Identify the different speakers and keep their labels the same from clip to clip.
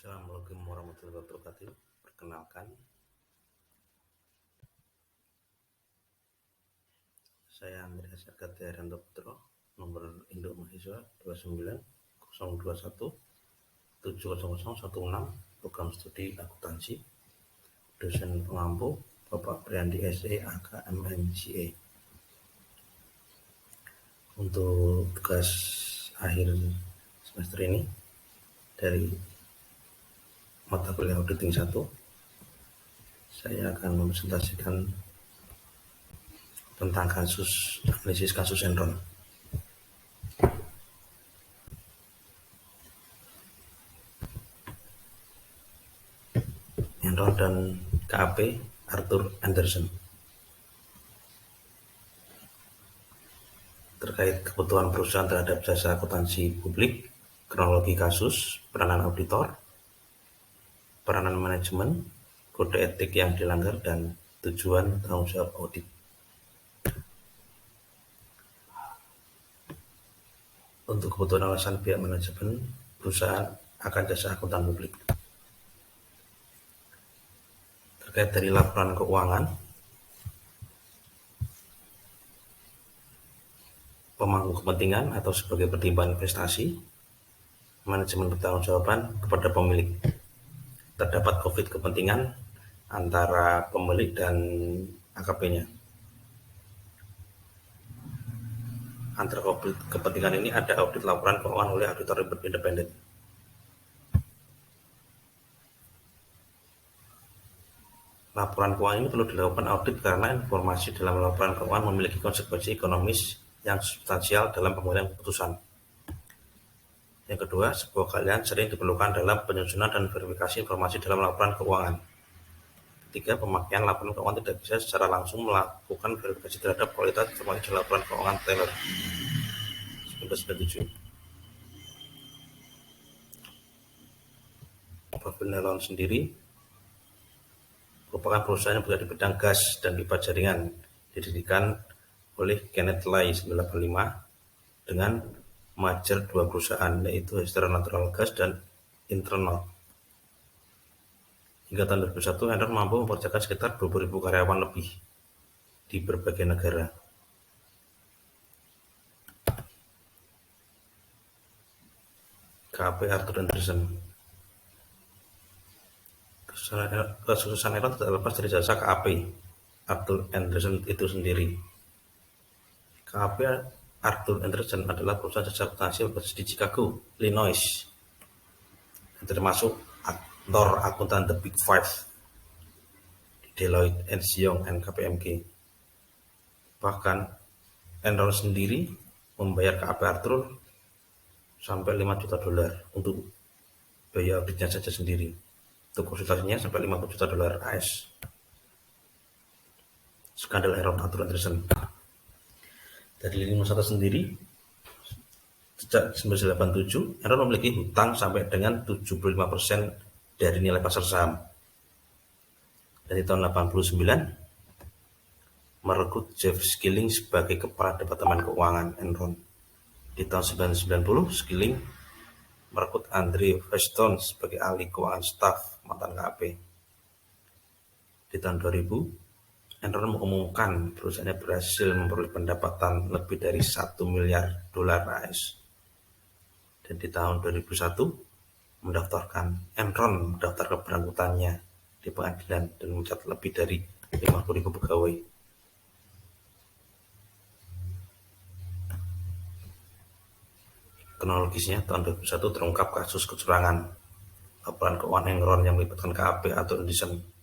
Speaker 1: Assalamualaikum warahmatullahi wabarakatuh. Perkenalkan, saya Andreas Agatha Herianto Putro, nomor induk mahasiswa 29021 program studi akuntansi, dosen pengampu Bapak Priandi SE AK MMCA. Untuk tugas akhir semester ini dari mata kuliah auditing 1, saya akan mempresentasikan tentang analisis kasus Enron. Enron dan KAP Arthur Andersen. Terkait kebutuhan perusahaan terhadap jasa akuntansi publik, kronologi kasus, peranan auditor, peranan manajemen, kode etik yang dilanggar, dan tujuan tanggung jawab audit. Untuk kebutuhan alasan pihak manajemen perusahaan akan jasa akuntan publik. Terkait dari laporan keuangan, pemangku kepentingan atau sebagai pertimbangan investasi, manajemen pertanggungjawaban kepada pemilik. Terdapat konflik kepentingan antara pemilik dan AKP-nya. Antara konflik kepentingan ini ada audit laporan keuangan oleh auditor independen. Laporan keuangan ini perlu dilakukan audit karena informasi dalam laporan keuangan memiliki konsekuensi ekonomis yang substansial dalam pengambilan keputusan. Yang kedua, sebuah keahlian sering diperlukan dalam penyusunan dan verifikasi informasi dalam laporan keuangan. Ketiga, pemakaian laporan keuangan tidak bisa secara langsung melakukan verifikasi terhadap kualitas informasi dalam laporan keuangan Taylor 1997. Profil Enron sendiri merupakan perusahaan yang berada di bidang gas dan pipa jaringan, didirikan oleh Kenneth Lai 1985 dengan merger dua perusahaan, yaitu Hester Natural Gas dan Internal. Hingga tahun 2001, Enron mampu mempekerjakan sekitar 20.000 karyawan lebih di berbagai negara. KAP Arthur Andersen. Kesuksesan Enron tidak lepas dari jasa KAP Arthur Andersen itu sendiri. KAP Arthur Andersen adalah perusahaan jasa akuntansi berbasis di Chicago, Illinois, yang termasuk aktor akuntan The Big Five di Deloitte, Ernst Young, dan KPMG. Bahkan Enron sendiri membayar KAP Arthur sampai $5 juta untuk biaya auditnya saja sendiri. Untuk konsultasinya sampai $50 juta AS. Skandal Enron Arthur Andersen. Dari lini masa sendiri, sejak 1987, Enron memiliki hutang sampai dengan 75% dari nilai pasar saham. Dan di tahun 1989, merekrut Jeff Skilling sebagai Kepala Departemen Keuangan Enron. Di tahun 1990, Skilling merekrut Andre Weston sebagai ahli keuangan staf mantan KAP. Di tahun 2000, Enron mengumumkan perusahaannya berhasil memperoleh pendapatan lebih dari $1 miliar AS. Dan di tahun 2001, Enron mendaftar keberangkutannya di pengadilan dan mencatat lebih dari 50.000 pegawai. Kronologisnya, tahun 2001 terungkap kasus kecurangan laporan keuangan Enron yang melibatkan KAP atau Andersen.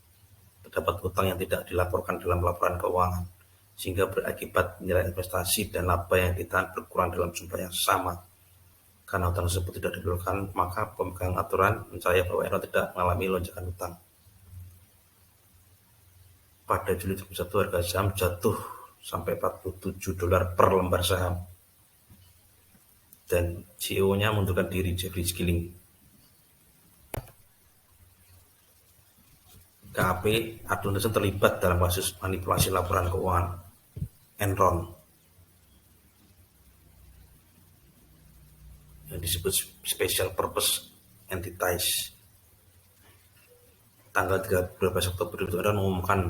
Speaker 1: Terdapat utang yang tidak dilaporkan dalam laporan keuangan, sehingga berakibat nilai investasi dan laba yang ditahan berkurang dalam jumlah yang sama. Karena utang tersebut tidak dilaporkan, maka pemegang aturan percaya bahwa Enron tidak mengalami lonjakan utang. Pada Juli 2001, harga saham jatuh sampai $47 per lembar saham. Dan CEO-nya mundurkan diri, Jeffrey Skilling. KAP Arthur Andersen terlibat dalam kasus manipulasi laporan keuangan Enron yang disebut Special Purpose Entities tanggal 13 Oktober itu Enron mengumumkan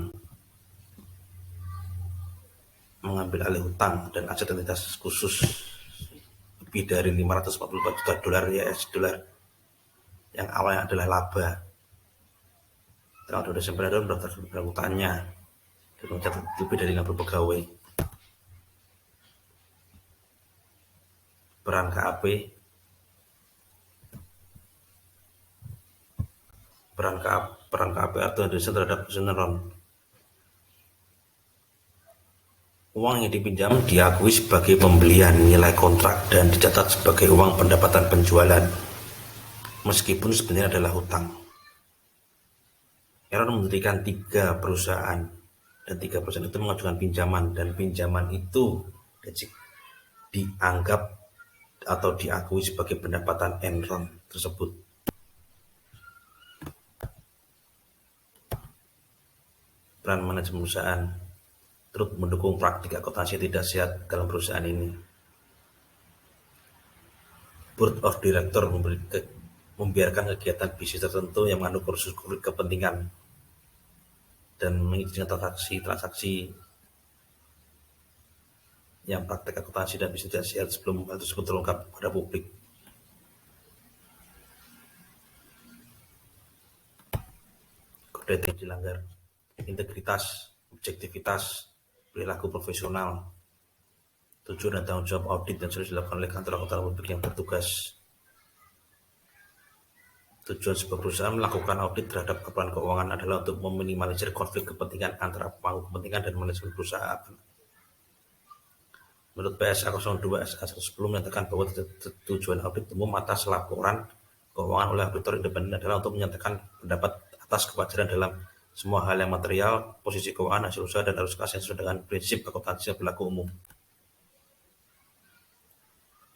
Speaker 1: mengambil alih hutang dan aset entitas khusus lebih dari 544 juta dolar US dolar yang awalnya adalah laba. Tanggal 2 Desember Enron mendaftarkan hutangnya dan mencatat lebih dari 60 pegawai. Peran KAP atau Anderson terhadap Enron. Uang yang dipinjam diakui sebagai pembelian nilai kontrak dan dicatat sebagai uang pendapatan penjualan, meskipun sebenarnya adalah hutang. Enron mendirikan 3 perusahaan, dan 3 perusahaan itu mengajukan pinjaman, dan pinjaman itu dianggap atau diakui sebagai pendapatan Enron tersebut. Peran manajemen perusahaan turut mendukung praktik akuntansi tidak sehat dalam perusahaan ini. Board of Director membiarkan kegiatan bisnis tertentu yang mengandung konflik kepentingan dan mengizinkan transaksi yang praktek akuntansi dan bisnis tidak sehat sebelum hal tersebut terungkap pada publik. Kode etik dilanggar: integritas, objektivitas, perilaku profesional, tujuan dan tanggung jawab audit yang sudah dilakukan oleh kantor akuntan publik yang bertugas. Tujuan sebuah perusahaan melakukan audit terhadap laporan keuangan adalah untuk meminimalisir konflik kepentingan antara pemangku kepentingan dan manajemen perusahaan. Menurut PSA 02 SA 110 menyatakan bahwa tujuan audit umum atas laporan keuangan oleh auditor independen adalah untuk menyatakan pendapat atas kewajaran dalam semua hal yang material, posisi keuangan, hasil usaha, dan arus kas yang sesuai dengan prinsip akuntansi yang berlaku umum.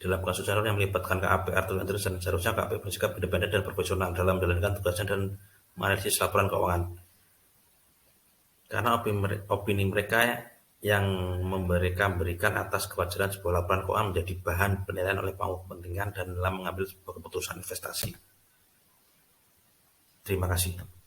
Speaker 1: Dalam kasus Enron yang melibatkan KAP Arthur Andersen, seharusnya KAP bersikap independen dan profesional dalam menjalankan tugasnya dan menganalisis laporan keuangan. Karena opini mereka yang memberikan atas kewajaran sebuah laporan keuangan menjadi bahan penilaian oleh pemangku kepentingan dan dalam mengambil sebuah keputusan investasi. Terima kasih.